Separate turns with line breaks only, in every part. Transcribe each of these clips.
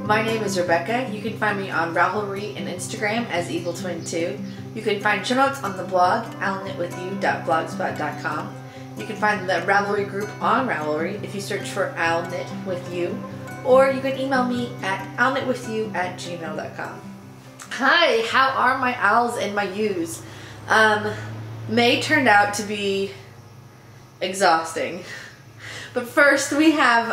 My name is Rebecca. You can find me on Ravelry and Instagram as EvilTwin2. You can find show notes on the blog, owlknitwithyou.blogspot.com. You can find the Ravelry group on Ravelry if you search for owlknitwithyou, or you can email me at owlknitwithyou@gmail.com. Hi, how are my owls and my yous? May turned out to be exhausting. But first we have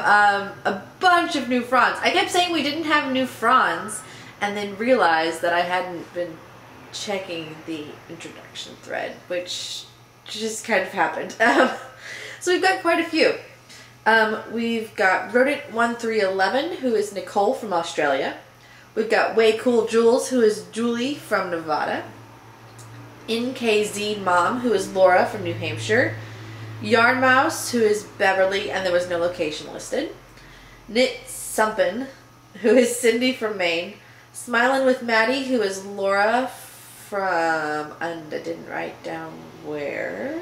a bunch of new fronds. I kept saying we didn't have new fronds and then realized that I hadn't been checking the introduction thread, which just kind of happened. So we've got quite a few. We've got Rodent1311, who is Nicole from Australia. We've got Way Cool Jules, who is Julie from Nevada. NKZ Mom, who is Laura from New Hampshire. Yarn Mouse, who is Beverly, and there was no location listed. Knit Sumpin, who is Cindy from Maine. Smilin' with Maddie, who is Laura from, and I didn't write down where.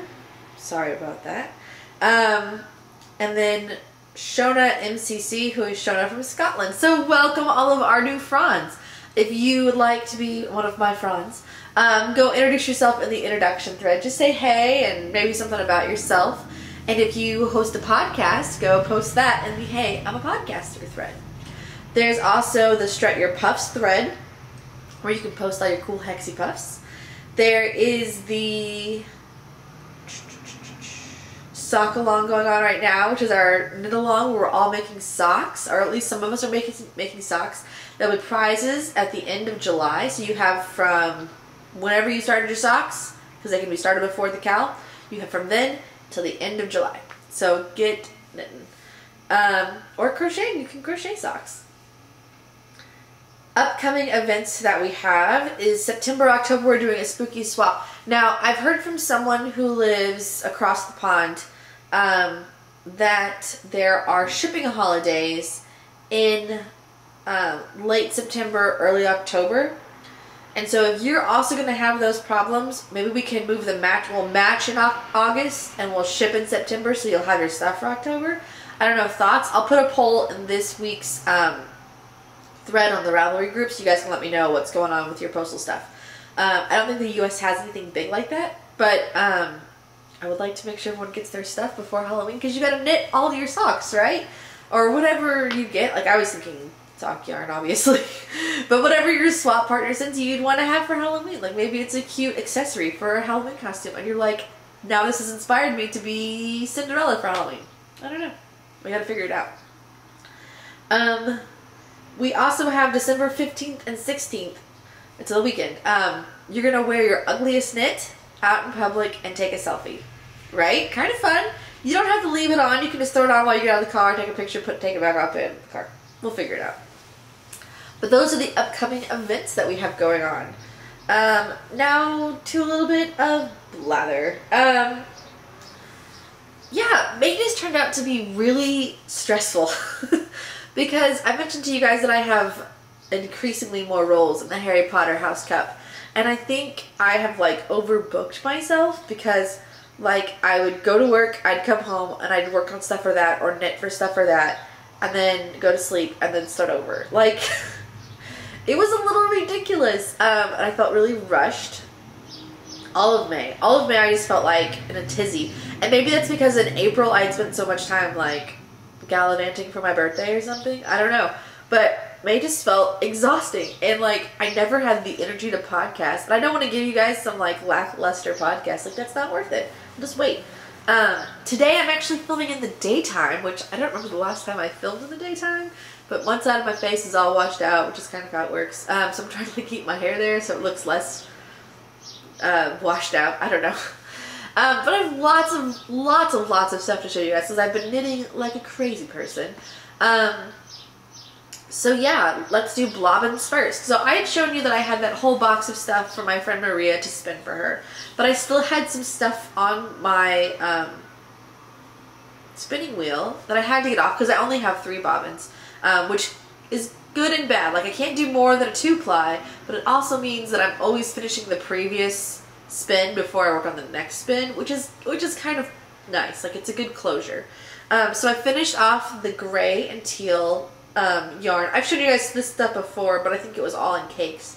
Sorry about that. And then Shona MCC, who is Shona from Scotland. So welcome all of our new fronds. If you would like to be one of my fronds, go introduce yourself in the introduction thread. Just say hey and maybe something about yourself. And if you host a podcast, go post that in the Hey, I'm a Podcaster thread. There's also the Strut Your Puffs thread, where you can post all your cool hexy puffs. There is the sock along going on right now, which is our knit along where we're all making socks, or at least some of us are making socks. There'll be prizes at the end of July, so you have from whenever you started your socks, because they can be started before the cowl, you have from then till the end of July. So get knitting. Or crocheting, you can crochet socks. Upcoming events that we have is September, October, we're doing a spooky swap. Now, I've heard from someone who lives across the pond that there are shipping holidays in late September, early October. And so if you're also going to have those problems, maybe we can move the match. We'll match in August and we'll ship in September, so you'll have your stuff for October. I don't know, thoughts? I'll put a poll in this week's thread on the Ravelry group, so you guys can let me know what's going on with your postal stuff. I don't think the US has anything big like that, but I would like to make sure everyone gets their stuff before Halloween, because you got to knit all of your socks, right? Or whatever you get. Like, I was thinking sock yarn, obviously. But whatever your swap partner sends you, you'd want to have for Halloween. Like, maybe it's a cute accessory for a Halloween costume, and you're like, now this has inspired me to be Cinderella for Halloween. I don't know. We gotta figure it out. We also have December 15th and 16th. It's a weekend. You're gonna wear your ugliest knit out in public and take a selfie. Right? Kind of fun. You don't have to leave it on. You can just throw it on while you get out of the car, take a picture, take it back up in the car. We'll figure it out. But those are the upcoming events that we have going on. Now to a little bit of blather. Yeah, maintenance turned out to be really stressful. Because I mentioned to you guys that I have increasingly more roles in the Harry Potter House Cup. And I think I have like overbooked myself, because like I would go to work, I'd come home, and I'd work on stuff for that or knit for stuff for that, and then go to sleep and then start over. Like, it was a little ridiculous. And I felt really rushed. All of May I just felt like in a tizzy. And maybe that's because in April I had spent so much time like gallivanting for my birthday or something. I don't know. But May just felt exhausting. And like, I never had the energy to podcast. And I don't want to give you guys some like lackluster podcast. Like, that's not worth it. Just wait. Today I'm actually filming in the daytime, which I don't remember the last time I filmed in the daytime. But one side of my face is all washed out, which is kind of how it works. So I'm trying to keep my hair there so it looks less washed out. I don't know. But I have lots of stuff to show you guys, because I've been knitting like a crazy person. So yeah, let's do blobbins first. So I had shown you that I had that whole box of stuff for my friend Maria to spin for her. But I still had some stuff on my spinning wheel that I had to get off, because I only have 3 bobbins, which is good and bad. Like, I can't do more than a 2-ply, but it also means that I'm always finishing the previous spin before I work on the next spin, which is kind of nice. Like, it's a good closure. So I finished off the gray and teal yarn. I've shown you guys this stuff before, but I think it was all in cakes.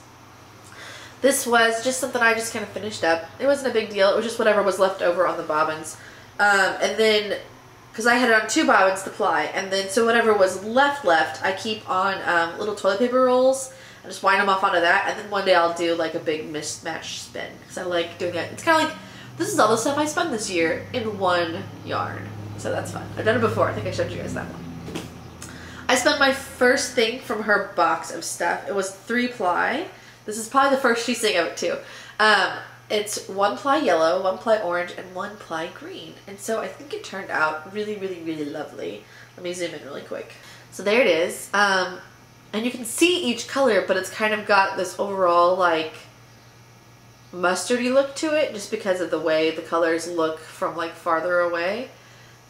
This was just something I just kind of finished up. It wasn't a big deal. It was just whatever was left over on the bobbins. And then, because I had it on 2 bobbins to ply, and then so whatever was left, I keep on little toilet paper rolls. I just wind them off onto that, and then one day I'll do like a big mismatch spin, because I like doing it. It's kind of like, this is all the stuff I spun this year in one yarn. So that's fun. I've done it before. I think I showed you guys that one. I spun my first thing from her box of stuff. It was 3 ply. This is probably the first she's seeing of it too. It's 1 ply yellow, 1 ply orange, and 1 ply green. And so I think it turned out really, really, really lovely. Let me zoom in really quick. So there it is. And you can see each color, but it's kind of got this overall like mustardy look to it, just because of the way the colors look from like farther away.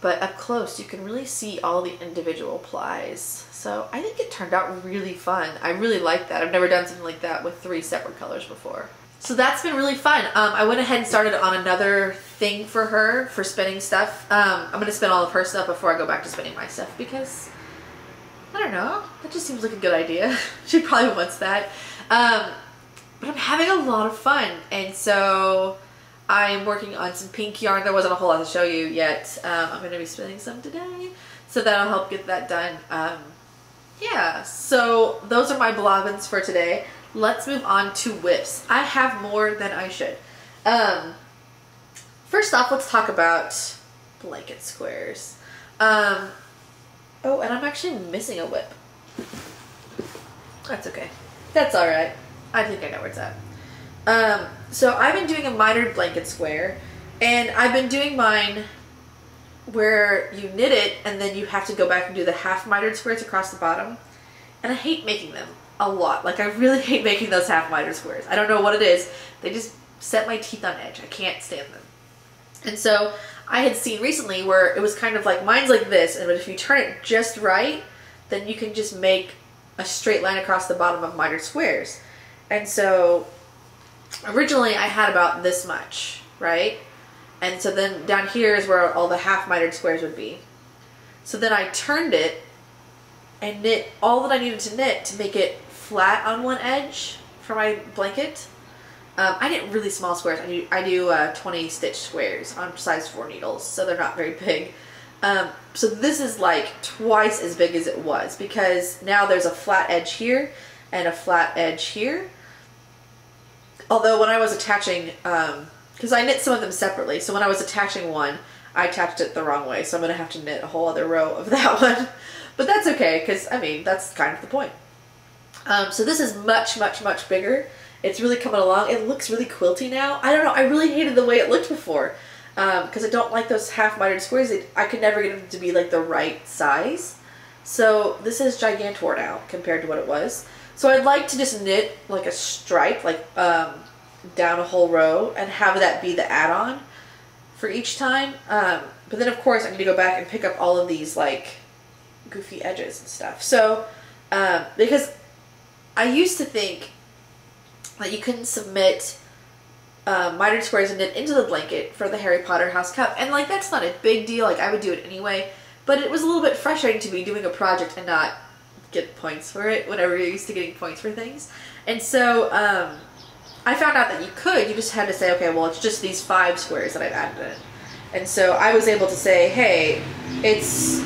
But up close, you can really see all the individual plies. So I think it turned out really fun. I really like that. I've never done something like that with 3 separate colors before. So that's been really fun. I went ahead and started on another thing for her for spinning stuff. I'm going to spin all of her stuff before I go back to spinning my stuff, because I don't know, that just seems like a good idea. She probably wants that. But I'm having a lot of fun, and so I'm working on some pink yarn. There wasn't a whole lot to show you yet. I'm going to be spinning some today, so that'll help get that done. Yeah, so those are my bobbins for today. Let's move on to whips. I have more than I should. First off, let's talk about blanket squares. Oh, and I'm actually missing a whip. That's okay. That's alright. I think I know where it's at. So I've been doing a mitered blanket square, and I've been doing mine where you knit it and then you have to go back and do the half mitered squares across the bottom. And I hate making them a lot. Like, I really hate making those half mitered squares. I don't know what it is. They just set my teeth on edge. I can't stand them. And so I had seen recently where it was kind of like, mine's like this, and if you turn it just right, then you can just make a straight line across the bottom of mitered squares. And so originally I had about this much, right? And so then down here is where all the half mitered squares would be. So then I turned it and knit all that I needed to knit to make it flat on one edge for my blanket. I knit really small squares. I do 20 stitch squares on size 4 needles, so they're not very big. So this is like twice as big as it was, because now there's a flat edge here and a flat edge here. Although when I was attaching, because I knit some of them separately, so when I was attaching one, I attached it the wrong way, so I'm going to have to knit a whole other row of that one. But that's okay, because, I mean, that's kind of the point. So this is much, much, much bigger. It's really coming along. It looks really quilty now. I don't know, I really hated the way it looked before, because I don't like those half mitered squares. I could never get them to be like the right size. So this is gigantor now compared to what it was. So I'd like to just knit like a stripe, like down a whole row, and have that be the add-on for each time. But then of course I need to go back and pick up all of these like goofy edges and stuff. So because I used to think that you couldn't submit mitered squares and knit into the blanket for the Harry Potter house cup, and like that's not a big deal. Like I would do it anyway, but it was a little bit frustrating to be doing a project and not get points for it whenever you're used to getting points for things. And so I found out that you could. You just had to say, okay, well, it's just these 5 squares that I've added in. And so I was able to say, hey, it's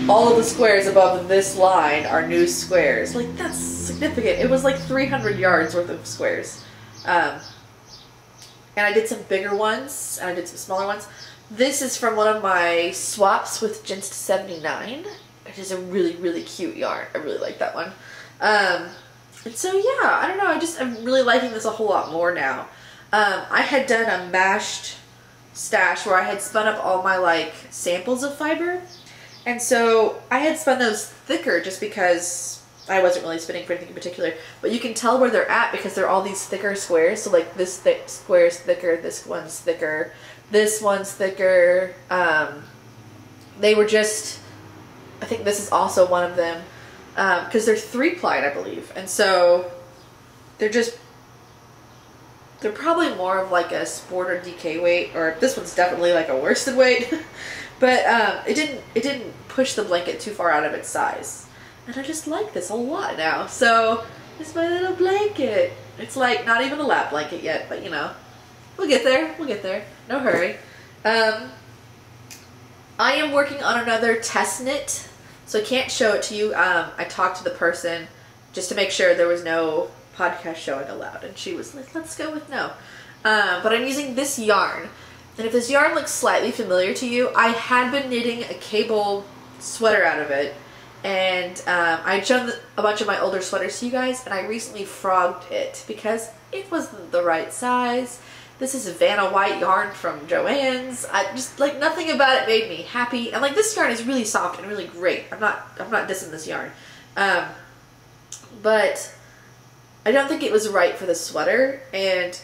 all of the squares above this line are new squares. Like, that's significant. It was like 300 yards worth of squares. And I did some bigger ones, and I did some smaller ones. This is from one of my swaps with Jinst 79, which is a really, really cute yarn. I really like that one. And so, yeah, I don't know. I'm really liking this a whole lot more now. I had done a mashed stash where I had spun up all my, like, samples of fiber. And so I had spun those thicker just because I wasn't really spinning for anything in particular. But you can tell where they're at because they're all these thicker squares. So, like, this square is thicker, this one's thicker, this one's thicker. They were just... I think this is also one of them, because they're 3-plied, I believe. And so they're probably more of like a sport or DK weight, or this one's definitely like a worsted weight. But it didn't push the blanket too far out of its size. And I just like this a lot now. So it's my little blanket. It's like not even a lap blanket yet, but you know, we'll get there. We'll get there. No hurry. I am working on another test knit, so I can't show it to you. I talked to the person just to make sure there was no podcast showing allowed, and she was like, let's go with no. But I'm using this yarn, and if this yarn looks slightly familiar to you, I had been knitting a cable sweater out of it, and I shown a bunch of my older sweaters to you guys, and I recently frogged it because it wasn't the right size. This is Vanna White yarn from Joann's. I just, like, nothing about it made me happy. And like, this yarn is really soft and really great. I'm not dissing this yarn. But I don't think it was right for the sweater, and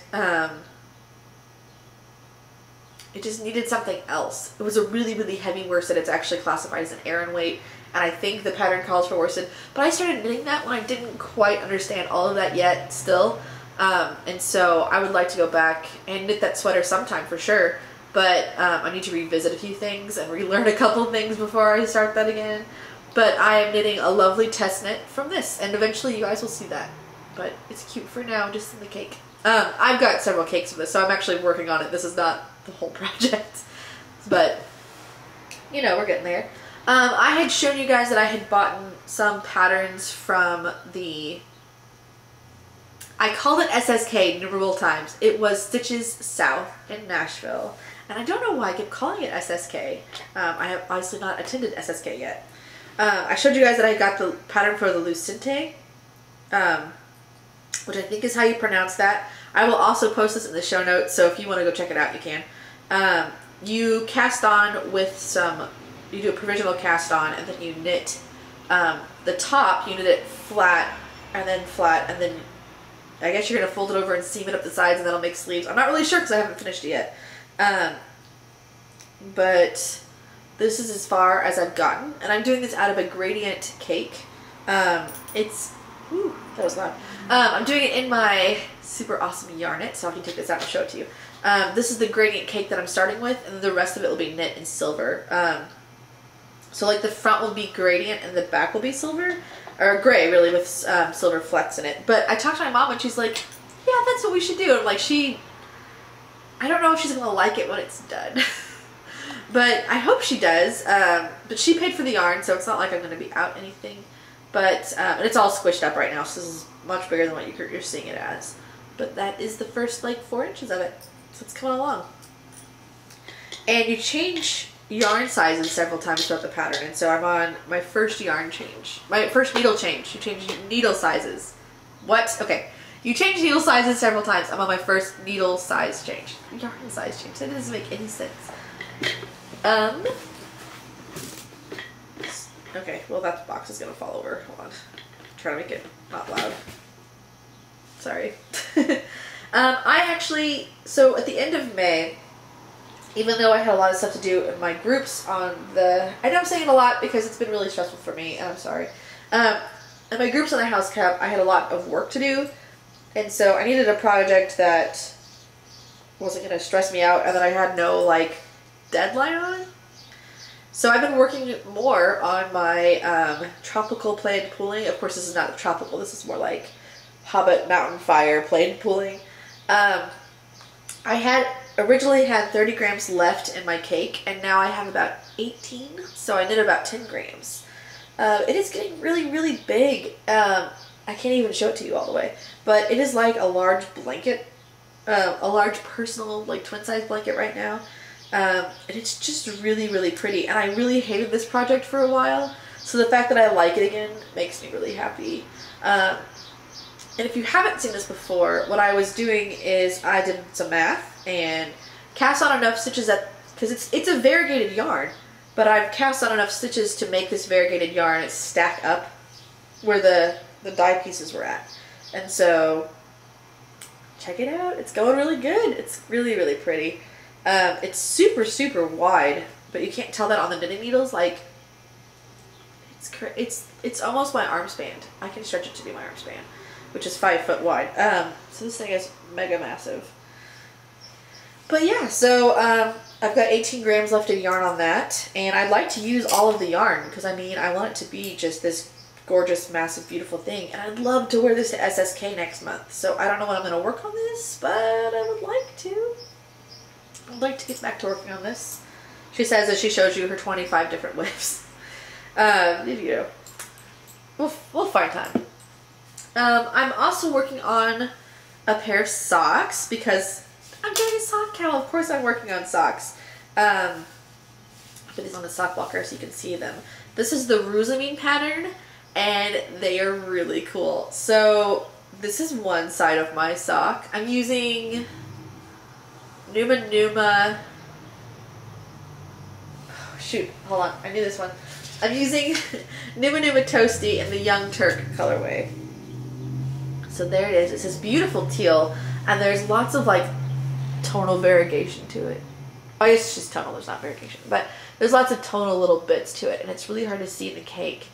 it just needed something else. It was a really, really heavy worsted. It's actually classified as an Aran weight, and I think the pattern calls for worsted. But I started knitting that when I didn't quite understand all of that yet still. And so I would like to go back and knit that sweater sometime for sure, but I need to revisit a few things and relearn a couple things before I start that again. But I am knitting a lovely test knit from this, and eventually you guys will see that. But it's cute for now, just in the cake. I've got several cakes of this, so I'm actually working on it. This is not the whole project, but you know, we're getting there. I had shown you guys that I had bought some patterns from the, I called it SSK numerable times. It was Stitches South in Nashville. And I don't know why I kept calling it SSK. I have obviously not attended SSK yet. I showed you guys that I got the pattern for the Lucente, which I think is how you pronounce that. I will also post this in the show notes, so if you want to go check it out, you can. You cast on with some, you do a provisional cast on, and then you knit the top, you knit it flat, and then I guess you're going to fold it over and seam it up the sides, and that'll make sleeves. I'm not really sure because I haven't finished it yet. But this is as far as I've gotten, and I'm doing this out of a gradient cake. Ooh, that was loud. I'm doing it in my super awesome yarn knit, so I can take this out and show it to you. This is the gradient cake that I'm starting with, and the rest of it will be knit in silver. So like the front will be gradient and the back will be silver, or gray really, with silver flecks in it. But I talked to my mom and she's like, yeah, that's what we should do. And like, I don't know if she's gonna like it when it's done. But I hope she does. But she paid for the yarn, so it's not like I'm gonna be out anything. But and it's all squished up right now, so this is much bigger than what you're seeing it as. But that is the first like 4 inches of it, so it's coming along. And you change yarn sizes several times throughout the pattern, and so I'm on my first yarn change, my first needle change. You change needle sizes. What? Okay. You change needle sizes several times. I'm on my first needle size change. Yarn size change. That doesn't make any sense. Okay, well that box is gonna fall over. Hold on. Try to make it not loud. Sorry. I actually, so at the end of May, even though I had a lot of stuff to do in my groups on the, I know I'm saying it a lot because it's been really stressful for me, and I'm sorry. In my groups on the house cup, I had a lot of work to do, and so I needed a project that wasn't going to stress me out and that I had no, like, deadline on. So I've been working more on my tropical plaid pooling. Of course, this is not tropical. This is more like Hobbit Mountain Fire plaid pooling. I had originally had 30 grams left in my cake, and now I have about 18, so I knit about 10 grams. It is getting really, really big. I can't even show it to you all the way, but it is like a large blanket, a large personal, like, twin-size blanket right now. And it's just really, really pretty, and I really hated this project for a while, so the fact that I like it again makes me really happy. And if you haven't seen this before, what I was doing is I did some math and cast on enough stitches that, because it's a variegated yarn, but I've cast on enough stitches to make this variegated yarn stack up where the die pieces were at. And so, check it out. It's going really good. It's really, really pretty. It's super, super wide, but you can't tell that on the knitting needles. Like, it's almost my arm span. I can stretch it to be my arm span, which is 5 foot wide. So this thing is mega massive. But yeah, so I've got 18 grams left of yarn on that, and I'd like to use all of the yarn because I mean I want it to be just this gorgeous, massive, beautiful thing. And I'd love to wear this to SSK next month. So I don't know when I'm going to work on this, but I would like to. I'd like to get back to working on this. She says that she shows you her 25 different whips. You know, we'll find time. I'm also working on a pair of socks because I'm doing a sock cowl. Of course I'm working on socks. I put these on the sock blocker so you can see them. This is the Rusamine pattern, and they are really cool. So this is one side of my sock. I'm using Numa Numa. Oh, shoot, hold on. I knew this one. I'm using Numa Numa Toasty in the Young Turk colorway. So there it is. It's this beautiful teal, and there's lots of like tonal variegation to it. Oh, it's just tonal. There's not variegation, but there's lots of tonal little bits to it, and it's really hard to see in the cake.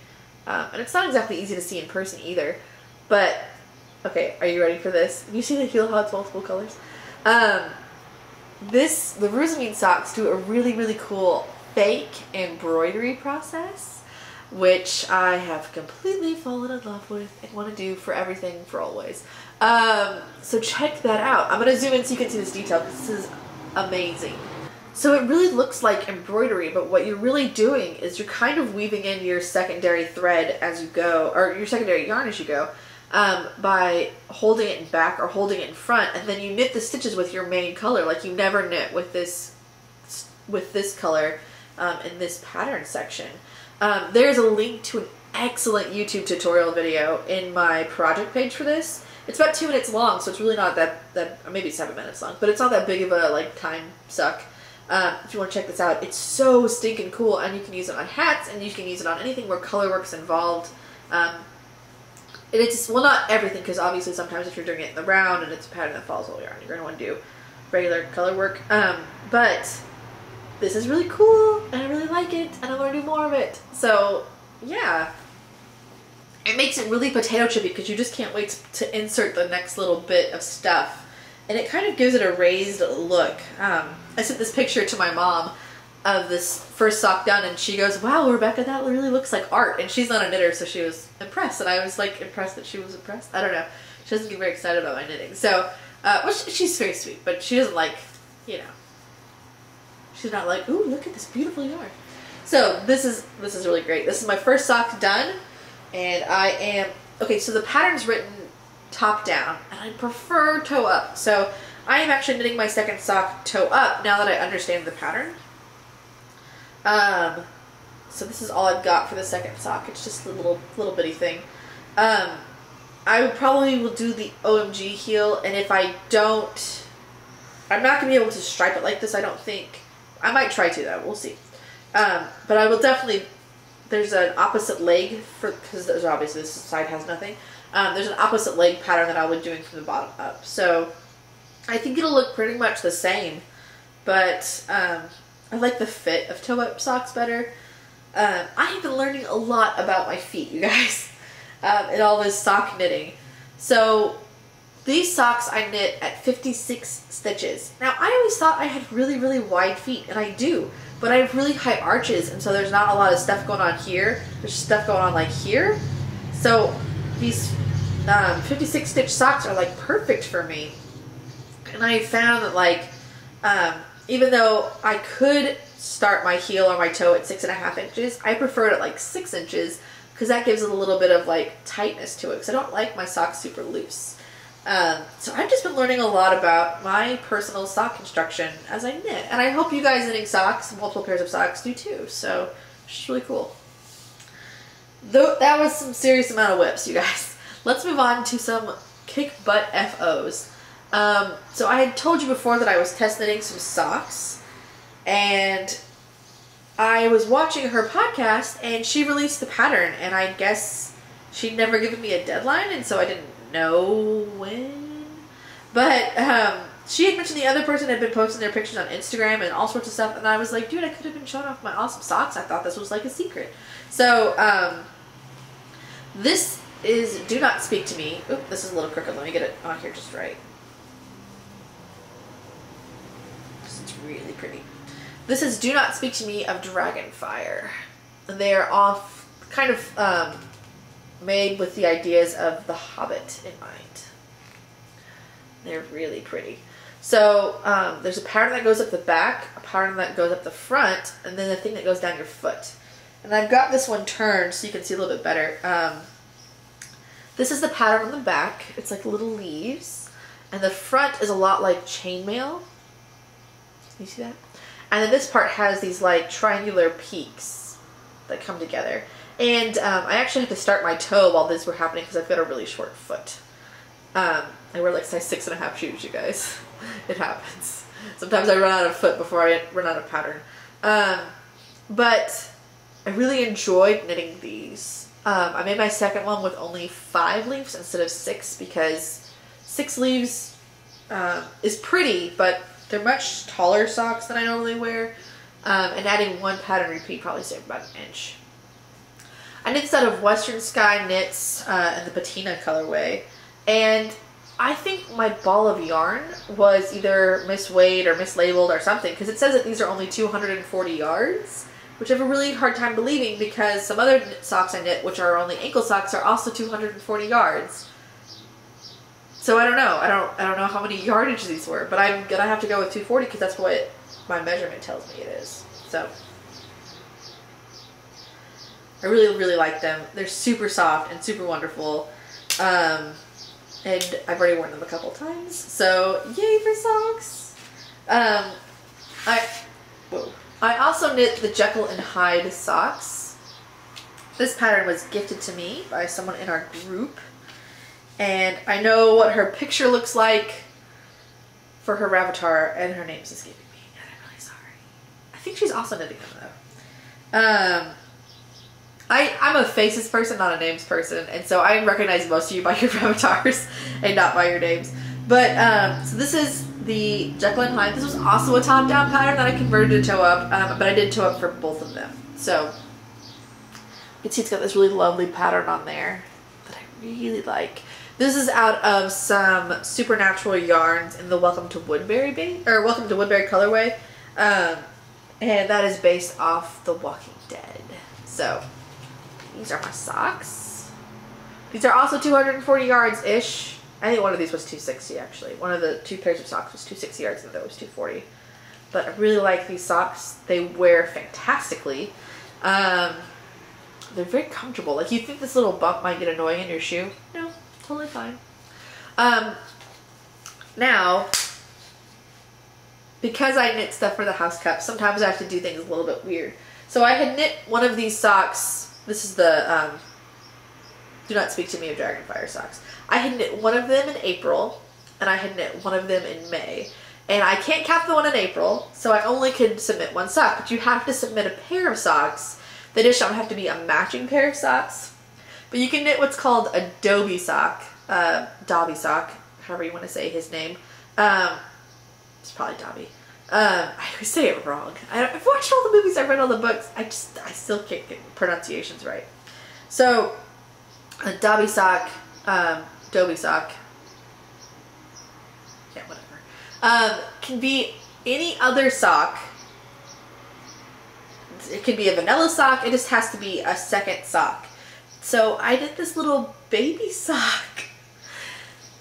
And it's not exactly easy to see in person either. But okay, are you ready for this? Can you see the heel how it's multiple colors? The Rusamine socks do a really, really cool fake embroidery process, which I have completely fallen in love with and want to do for everything for always. So check that out. I'm going to zoom in so you can see this detail because this is amazing. So it really looks like embroidery, but what you're really doing is you're kind of weaving in your secondary thread as you go, or your secondary yarn as you go, by holding it in back or holding it in front, and then you knit the stitches with your main color, like you never knit with this color in this pattern section. There's a link to an excellent YouTube tutorial video in my project page for this. It's about 2 minutes long, so it's really not that or maybe 7 minutes long, but it's not that big of a like time suck. If you want to check this out, it's so stinking cool, and you can use it on hats, and you can use it on anything where color work's involved. And it's, well, not everything, because obviously sometimes if you're doing it in the round and it's a pattern that follows all yarn, you're going to want to do regular color work. But this is really cool, and I really like it, and I want to do more of it. So, yeah. It makes it really potato chippy, because you just can't wait to insert the next little bit of stuff. And it kind of gives it a raised look. I sent this picture to my mom of this first sock done, and she goes, "Wow, Rebecca, that really looks like art." And she's not a knitter, so she was impressed, and I was like impressed that she was impressed. I don't know. She doesn't get very excited about my knitting. So, well, she's very sweet, but she doesn't like, you know, she's not like, "Ooh, look at this beautiful yarn." So this is really great. This is my first sock done, and I am, okay, so the pattern's written top down, and I prefer toe up. So I am actually knitting my second sock toe up now that I understand the pattern. So this is all I've got for the second sock. It's just a little bitty thing. I probably will do the OMG heel, and if I don't, I'm not going to be able to stripe it like this, I don't think. I might try to though, we'll see. But I will definitely, there's an opposite leg, because there's obviously this side has nothing. There's an opposite leg pattern that I'll be doing from the bottom up. So I think it'll look pretty much the same, but I like the fit of toe-up socks better. I have been learning a lot about my feet, you guys, in all this sock knitting. So these socks I knit at 56 stitches. Now, I always thought I had really, really wide feet, and I do, but I have really high arches, and so there's not a lot of stuff going on here. There's stuff going on like here. So these 56 stitch socks are like perfect for me. And I found that, like, even though I could start my heel or my toe at 6.5 inches, I prefer it at like 6 inches, because that gives it a little bit of like tightness to it, because I don't like my socks super loose. So I've just been learning a lot about my personal sock construction as I knit, and I hope you guys knitting socks, multiple pairs of socks, do too. So it's just really cool. Though that was some serious amount of whips, you guys. Let's move on to some kick butt FOs. So I had told you before that I was test knitting some socks, and I was watching her podcast, and she released the pattern, and I guess she'd never given me a deadline, and so I didn't know when. But she had mentioned the other person had been posting their pictures on Instagram and all sorts of stuff, and I was like, dude, I could have been showing off my awesome socks. I thought this was like a secret. So this is Do Not Speak to Me. Oop, this is a little crooked. Let me get it on here just right. It's really pretty. This is Do Not Speak to Me of Dragonfire. And they are off kind of made with the ideas of The Hobbit in mind. They're really pretty. So there's a pattern that goes up the back, a pattern that goes up the front, and then the thing that goes down your foot. And I've got this one turned so you can see a little bit better. This is the pattern on the back. It's like little leaves. And the front is a lot like chainmail. You see that? And then this part has these like triangular peaks that come together. And I actually had to start my toe while these were happening because I've got a really short foot. I wear like size 6.5 shoes, you guys. It happens. Sometimes I run out of foot before I run out of pattern. But I really enjoyed knitting these. I made my second one with only 5 leaves instead of 6 because 6 leaves is pretty, but they're much taller socks than I normally wear. And adding 1 pattern repeat probably saved about 1 inch. I knit this out of Western Sky Knits in the patina colorway. And I think my ball of yarn was either misweighed or mislabeled or something because it says that these are only 240 yards, which I have a really hard time believing because some other socks I knit, which are only ankle socks, are also 240 yards. So I don't know. I don't know how many yardage these were, but I'm gonna have to go with 240 because that's what my measurement tells me it is. So I really like them. They're super soft and super wonderful. And I've already worn them a couple times, so yay for socks. I also knit the Jekyll and Hyde socks. This pattern was gifted to me by someone in our group, and I know what her picture looks like for her avatar, and her name's escaping me, and I'm really sorry. I think she's also knitting them though. I'm a faces person, not a names person, and so I recognize most of you by your avatars and not by your names. But, so this is the Jekyll and Hyde. This was also a top-down pattern that I converted to toe up, but I did toe up for both of them. So, you can see it's got this really lovely pattern on there that I really like. This is out of some Supernatural yarns in the Welcome to Woodbury colorway, and that is based off The Walking Dead. So, these are my socks. These are also 240 yards-ish. I think one of these was 260 actually. One of the 2 pairs of socks was 260 yards and the other was 240. But I really like these socks. They wear fantastically. They're very comfortable. Like, you think this little bump might get annoying in your shoe? No, totally fine. Now, because I knit stuff for the house cup, sometimes I have to do things a little bit weird. So I had knit one of these socks. This is the Do Not Speak to Me of Dragonfire socks. I had knit one of them in April, and I had knit one of them in May. And I can't count the one in April, so I only could submit 1 sock. But you have to submit a pair of socks. They just don't have to be a matching pair of socks. But you can knit what's called a Dobby sock, Dobby sock, however you want to say his name. It's probably Dobby. I always say it wrong. I've watched all the movies, I've read all the books. I still can't get pronunciations right. So, a Dobby sock, Dobby sock, yeah, whatever, can be any other sock. It could be a vanilla sock. It just has to be a second sock. So I did this little baby sock.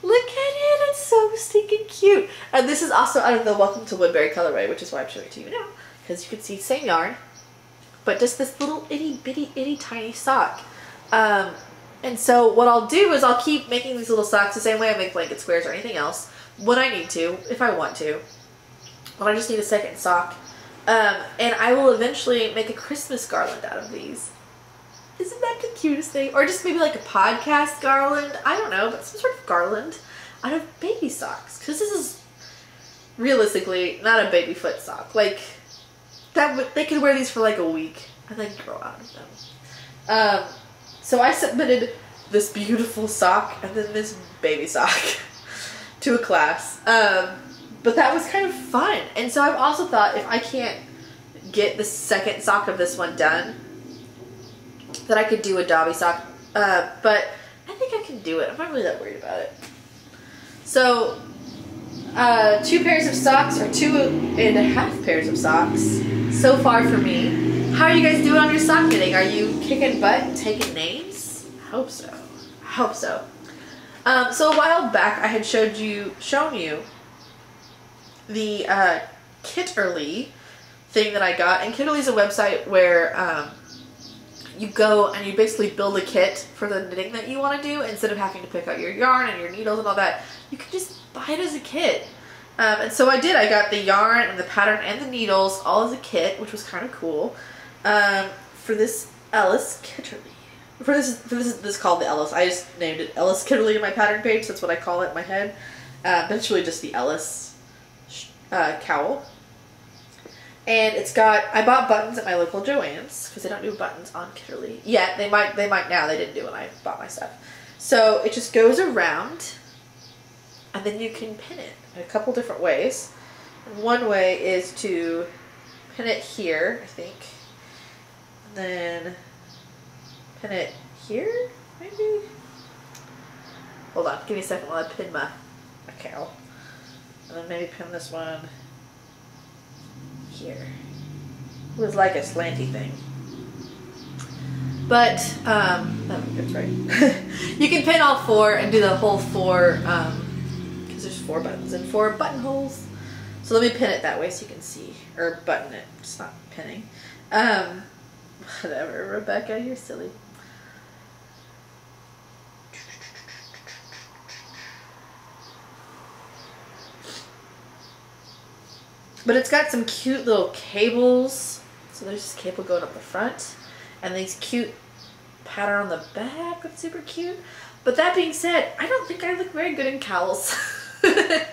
Look at it, it's so stinking cute. And this is also out of the Welcome to Woodbury colorway, which is why I'm showing it to you now. Because you can see same yarn, but just this little itty tiny sock. And so what I'll do is I'll keep making these little socks the same way I make blanket squares or anything else when I need to, if I want to. But I just need a second sock. And I will eventually make a Christmas garland out of these. Isn't that the cutest thing? Or just maybe like a podcast garland. I don't know, but some sort of garland out of baby socks. Because this is realistically not a baby foot sock. Like, they could wear these for like a week and then grow out of them. So I submitted this beautiful sock and then this baby sock to a class. But that was kind of fun. And so I've also thought if I can't get the second sock of this one done, that I could do a Dobby sock, but I think I can do it. I'm not really that worried about it. So, 2 pairs of socks, or 2.5 pairs of socks, so far for me. How are you guys doing on your sock knitting? Are you kicking butt and taking names? hope so. I hope so. So a while back I had shown you the Kitterly thing that I got, and Kitterly is a website where you go and you basically build a kit for the knitting that you want to do. Instead of having to pick out your yarn and your needles and all that, you can just buy it as a kit. And so I did. I got the yarn and the pattern and the needles all as a kit, which was kind of cool. For this Ellis Kitterly. This is called the Ellis. I just named it Ellis Kitterly in my pattern page. That's what I call it in my head. But it's really just the Ellis cowl. And it's got, I bought buttons at my local Joann's because they don't do buttons on Kitterly yet. They might now. They didn't do when I bought my stuff. So it just goes around, and then you can pin it in a couple different ways. And one way is to pin it here, I think. And then pin it here, maybe? Hold on, give me a second while I pin my cowl. And then maybe pin this one here. It was like a slanty thing. But, that would be good, right? You can pin all four and do the whole four, because there's 4 buttons and 4 buttonholes. So let me pin it that way so you can see, or button it, it's not pinning. Whatever, Rebecca, you're silly. But it's got some cute little cables. So there's this cable going up the front. And these cute pattern on the back. That's super cute. But that being said, I don't think I look very good in cowls. It's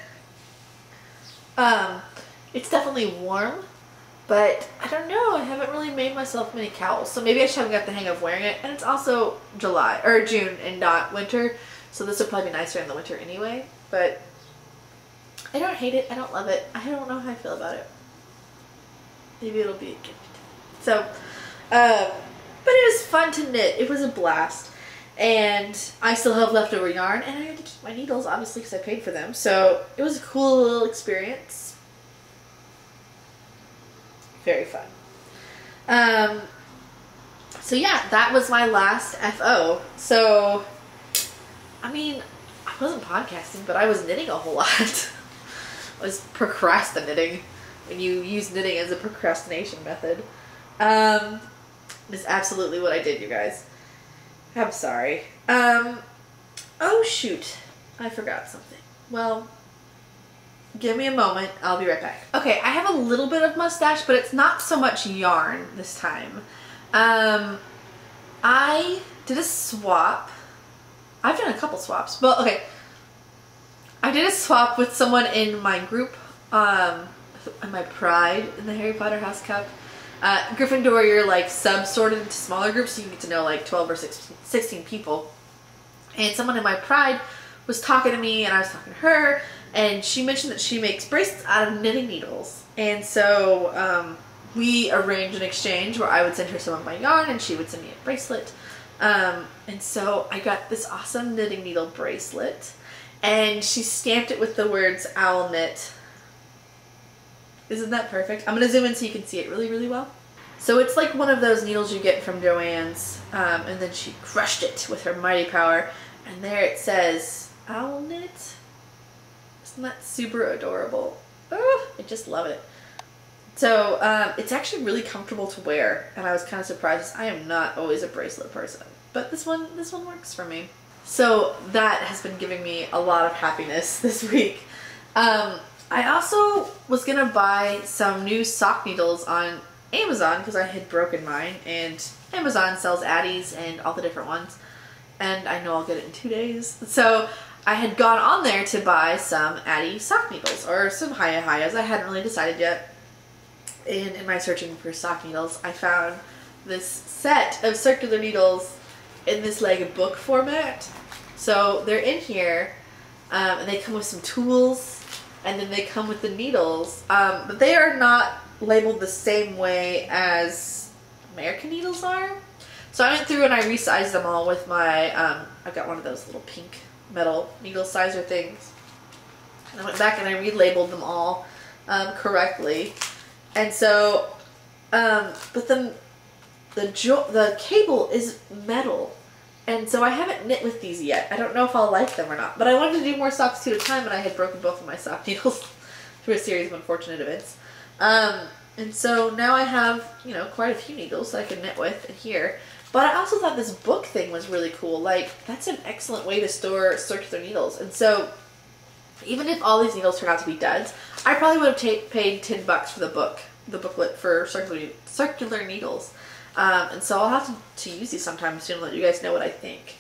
definitely warm. But I don't know. I haven't really made myself many cowls. So maybe I just haven't got the hang of wearing it. And it's also July or June and not winter. So this would probably be nicer in the winter anyway. But I don't hate it. I don't love it. I don't know how I feel about it. Maybe it'll be a gift. So, but it was fun to knit. It was a blast. And I still have leftover yarn. And I had to keep my needles, obviously, because I paid for them. So it was a cool little experience. Very fun. So yeah, that was my last FO. So, I mean, I wasn't podcasting, but I was knitting a whole lot. I was procrastinating when you use knitting as a procrastination method. Is absolutely what I did, you guys. I'm sorry. Oh shoot. I forgot something. Well, give me a moment. I'll be right back. Okay, I have a little bit of mustache, but it's not so much yarn this time. I did a swap. I've done a couple swaps. Well, okay. I did a swap with someone in my group, in my Pride in the Harry Potter House Cup. Gryffindor, you're like sub-sorted into smaller groups, so you get to know like 12 or 16 people. And someone in my Pride was talking to me, and I was talking to her, and she mentioned that she makes bracelets out of knitting needles. And so we arranged an exchange where I would send her some of my yarn, and she would send me a bracelet. And so I got this awesome knitting needle bracelet. And she stamped it with the words "Owl Knit." Isn't that perfect? I'm going to zoom in so you can see it really, really well. So it's like one of those needles you get from Joann's. And then she crushed it with her mighty power. And there it says, "Owl Knit." Isn't that super adorable? Oh, I just love it. So it's actually really comfortable to wear. And I was kind of surprised. I am not always a bracelet person. But this one works for me. So that has been giving me a lot of happiness this week. I also was going to buy some new sock needles on Amazon because I had broken mine, and Amazon sells Addies and all the different ones, and I know I'll get it in 2 days. So I had gone on there to buy some Addie sock needles or some Hayas. I hadn't really decided yet. And in my searching for sock needles, I found this set of circular needles in this like book format. So they're in here, and they come with some tools, and then they come with the needles, but they are not labeled the same way as American needles are. So I went through and I resized them all with my, I've got one of those little pink metal needle sizer things, and I went back and I relabeled them all correctly. And so, but then the cable is metal. And so I haven't knit with these yet. I don't know if I'll like them or not. But I wanted to do more socks two at a time, and I had broken both of my sock needles through a series of unfortunate events. And so now I have, you know, quite a few needles that I can knit with in here. But I also thought this book thing was really cool. Like, that's an excellent way to store circular needles. And so even if all these needles turn out to be duds, I probably would have paid $10 for the booklet for circular needles. And so I'll have to use these sometime soon and let you guys know what I think.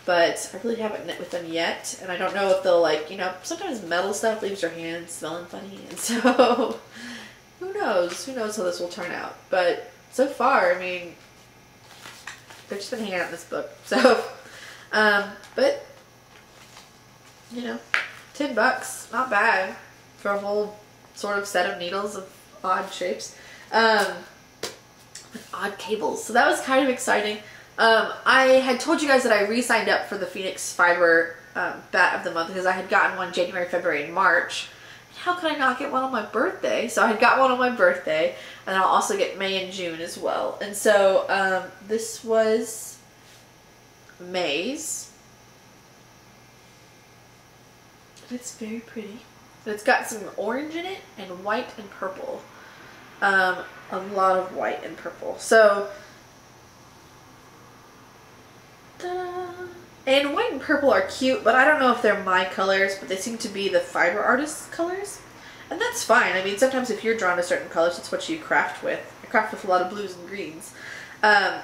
But I really haven't knit with them yet. And I don't know if they'll, like, you know, sometimes metal stuff leaves your hands smelling funny. And so who knows? Who knows how this will turn out. But so far, I mean, they've just been hanging out in this book. So, but, you know, $10, not bad for a whole sort of set of needles of odd shapes. With odd cables. So that was kind of exciting. I had told you guys that I re-signed up for the Phoenix Fiber Bat of the Month because I had gotten one January, February, and March. How could I not get one on my birthday? So I had got one on my birthday, and I'll also get May and June as well. And so this was May's. And it's very pretty. It's got some orange in it and white and purple. A lot of white and purple. So, ta-da! And white and purple are cute, but I don't know if they're my colors, but they seem to be the fiber artist's colors. And that's fine. I mean, sometimes if you're drawn to certain colors, that's what you craft with. I craft with a lot of blues and greens. And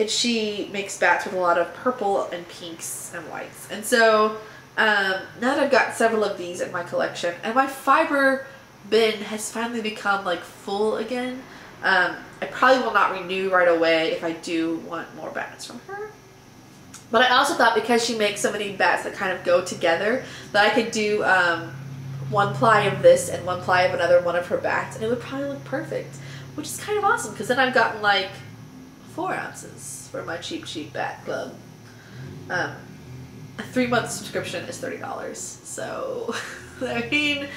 she makes bats with a lot of purple and pinks and whites. And so, now that I've got several of these in my collection, and my fiber bin has finally become like full again. I probably will not renew right away if I do want more bats from her. But I also thought because she makes so many bats that kind of go together that I could do one ply of this and one ply of another one of her bats, and it would probably look perfect, which is kind of awesome because then I've gotten like 4 ounces for my cheap bat club. A 3-month subscription is $30, so I mean,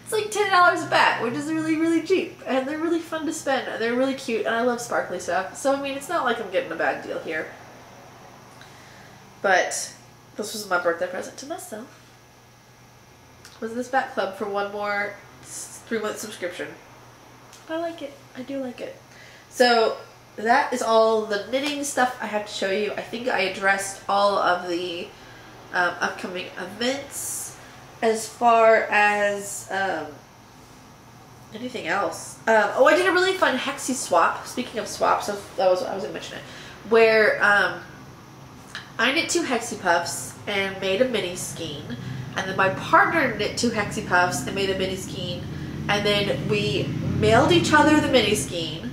it's like $10 a bat, which is really, really cheap. And they're really fun to spend, and they're really cute, and I love sparkly stuff. So, I mean, it's not like I'm getting a bad deal here. But this was my birthday present to myself. Was this bat club for one more 3-month subscription. I like it. I do like it. So, that is all the knitting stuff I have to show you. I think I addressed all of the upcoming events. As far as anything else. Oh, I did a really fun Hexie swap. Speaking of swaps, that was I was going to mention it. Where I knit 2 Hexie Puffs and made a mini skein. And then my partner knit 2 Hexie Puffs and made a mini skein. And then we mailed each other the mini skein.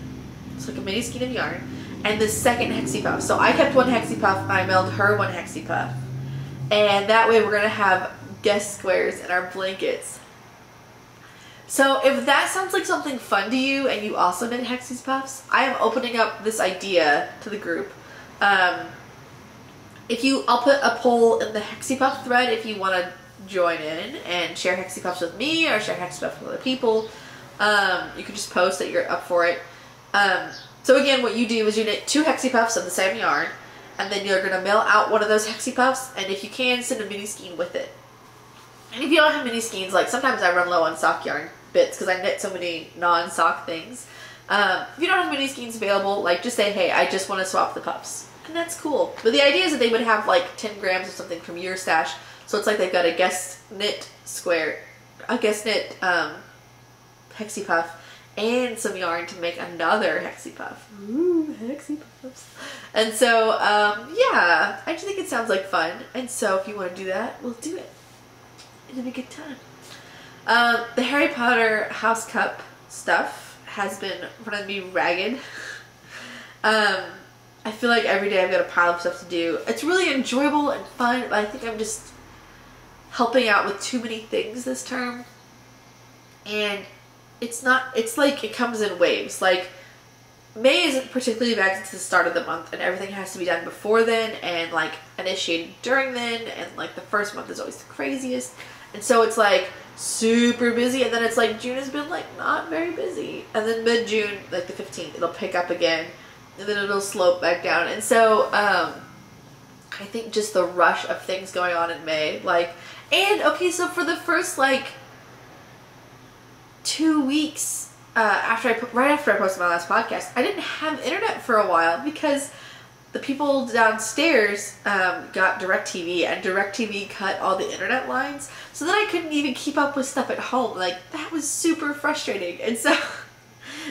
It's like a mini skein of yarn. And the second Hexie Puff. So I kept 1 Hexie Puff and I mailed her 1 Hexie Puff. And that way we're going to have guest squares in our blankets. So if that sounds like something fun to you and you also knit Hexie Puffs, I am opening up this idea to the group. I'll put a poll in the Hexie Puff thread if you want to join in and share Hexie Puffs with me or share Hexie Puffs with other people. You can just post that you're up for it. So again, what you do is you knit 2 Hexie Puffs of the same yarn, and then you're going to mail out one of those Hexie Puffs, and if you can, send a mini skein with it. And if you don't have mini skeins, like sometimes I run low on sock yarn bits because I knit so many non-sock things. If you don't have mini skeins available, like just say, hey, I just want to swap the puffs. And that's cool. But the idea is that they would have like 10 grams or something from your stash. So it's like they've got a guest knit Hexie Puff and some yarn to make another Hexie Puff. Ooh, Hexie Puffs. And so, yeah, I just think it sounds like fun. And so if you want to do that, we'll do it. It'll be a good time. The Harry Potter house cup stuff has been running me ragged. I feel like every day I've got a pile of stuff to do. It's really enjoyable and fun, but I think I'm just helping out with too many things this term. And it's like it comes in waves. Like, May isn't particularly bad since the start of the month, and everything has to be done before then, and like initiated during then, and like the first month is always the craziest. And so it's like super busy, and then it's like June has been like not very busy, and then mid-June, like the 15th, it'll pick up again, and then it'll slope back down. And so I think just the rush of things going on in May, like, and okay, so for the first like 2 weeks right after I posted my last podcast, I didn't have internet for a while because the people downstairs got DirecTV, and DirecTV cut all the internet lines, so then I couldn't even keep up with stuff at home. Like, that was super frustrating, and so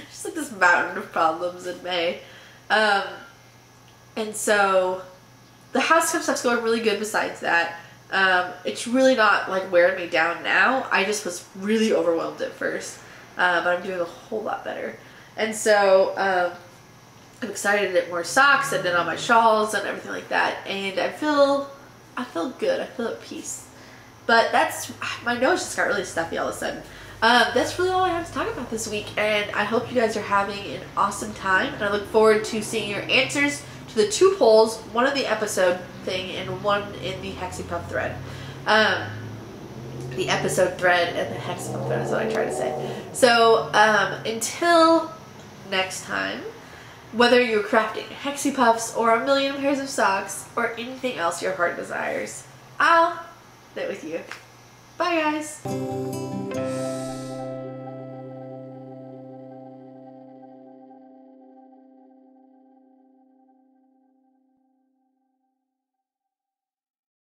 just like this mountain of problems in May. And so the house stuff's going really good besides that. It's really not like wearing me down now. I just was really overwhelmed at first, but I'm doing a whole lot better. And so I'm excited to knit more socks and knit on my shawls and everything like that. And I feel good. I feel at peace. But my nose just got really stuffy all of a sudden. That's really all I have to talk about this week, and I hope you guys are having an awesome time, and I look forward to seeing your answers to the 2 polls, one in the episode thing and one in the Hexipuff thread. The episode thread and the Hexipuff thread is what I try to say. So until next time, whether you're crafting Hexipuffs or a million pairs of socks or anything else your heart desires, I'll knit with you. Bye guys!